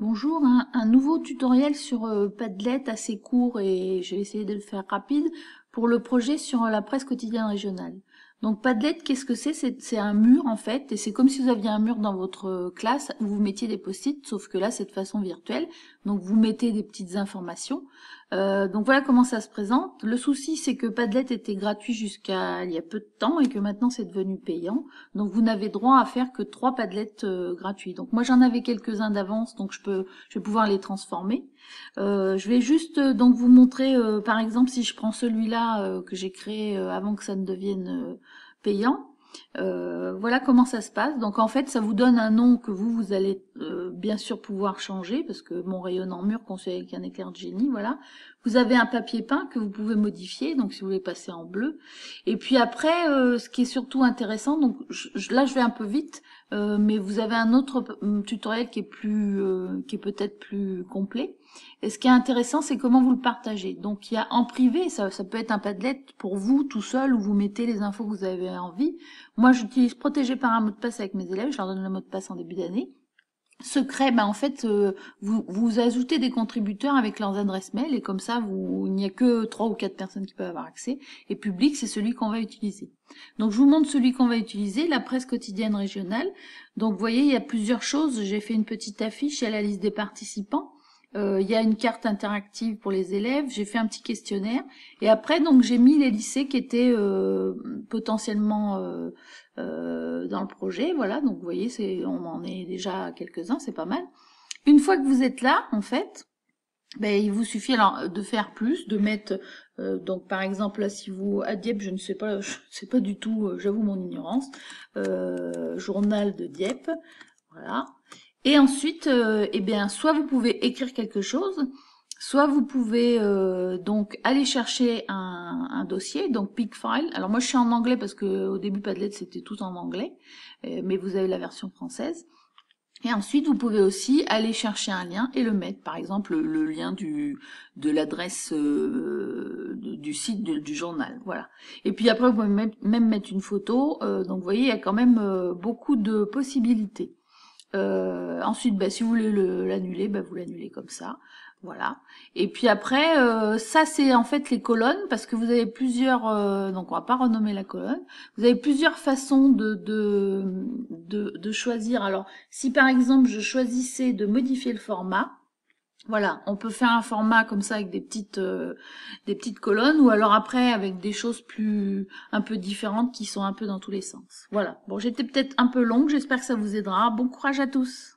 Bonjour, un nouveau tutoriel sur Padlet assez court et je vais essayer de le faire rapide pour le projet sur la presse quotidienne régionale. Donc Padlet, qu'est-ce que c'est? C'est un mur en fait et c'est comme si vous aviez un mur dans votre classe où vous mettiez des post-it, sauf que là c'est de façon virtuelle. Donc vous mettez des petites informations. Donc voilà comment ça se présente. Le souci c'est que Padlet était gratuit jusqu'à il y a peu de temps et que maintenant c'est devenu payant. Donc vous n'avez droit à faire que 3 Padlets gratuits. Donc moi j'en avais quelques-uns d'avance, donc je vais pouvoir les transformer. Je vais juste donc vous montrer, par exemple, si je prends celui-là que j'ai créé avant que ça ne devienne payant. Voilà comment ça se passe. Donc en fait, ça vous donne un nom que vous allez bien sûr pouvoir changer parce que mon rayonnant mur conçu avec un éclair de génie, voilà. Vous avez un papier peint que vous pouvez modifier, donc si vous voulez passer en bleu. Et puis après, ce qui est surtout intéressant, donc là je vais un peu vite, mais vous avez un autre tutoriel qui est peut-être plus complet. Et ce qui est intéressant, c'est comment vous le partagez. Donc il y a en privé, ça peut être un Padlet pour vous tout seul où vous mettez les infos que vous avez envie. Moi, j'utilise protégé par un mot de passe avec mes élèves. Je leur donne le mot de passe en début d'année. Secret, ben en fait, vous ajoutez des contributeurs avec leurs adresses mail et comme ça, il n'y a que 3 ou 4 personnes qui peuvent avoir accès. Et public, c'est celui qu'on va utiliser. Donc, je vous montre celui qu'on va utiliser, la presse quotidienne régionale. Donc, vous voyez, il y a plusieurs choses. J'ai fait une petite affiche, il y a la liste des participants. Il y a une carte interactive pour les élèves. J'ai fait un petit questionnaire. Et après, donc, j'ai mis les lycées qui étaient potentiellement dans le projet. Voilà, donc vous voyez, on en est déjà à quelques-uns, c'est pas mal. Une fois que vous êtes là, en fait, ben, il vous suffit alors de faire plus, de mettre donc par exemple là si vous à Dieppe, je sais pas du tout, j'avoue mon ignorance, journal de Dieppe, voilà. Et ensuite, eh bien, soit vous pouvez écrire quelque chose, soit vous pouvez donc aller chercher un dossier, donc Pigfile. Alors moi je suis en anglais parce que au début Padlet c'était tout en anglais, mais vous avez la version française. Et ensuite vous pouvez aussi aller chercher un lien et le mettre, par exemple le lien de l'adresse du site du journal, voilà. Et puis après vous pouvez même mettre une photo. Donc vous voyez il y a quand même beaucoup de possibilités. Ensuite, bah, si vous voulez l'annuler, bah, vous l'annulez comme ça. Voilà. Et puis après, ça c'est en fait les colonnes, parce que vous avez plusieurs, donc on va pas renommer la colonne, vous avez plusieurs façons de choisir. Alors, si par exemple je choisissais de modifier le format, voilà, on peut faire un format comme ça avec des petites colonnes, ou alors après avec des choses plus un peu différentes qui sont un peu dans tous les sens. Voilà. Bon, j'étais peut-être un peu longue, j'espère que ça vous aidera. Bon courage à tous.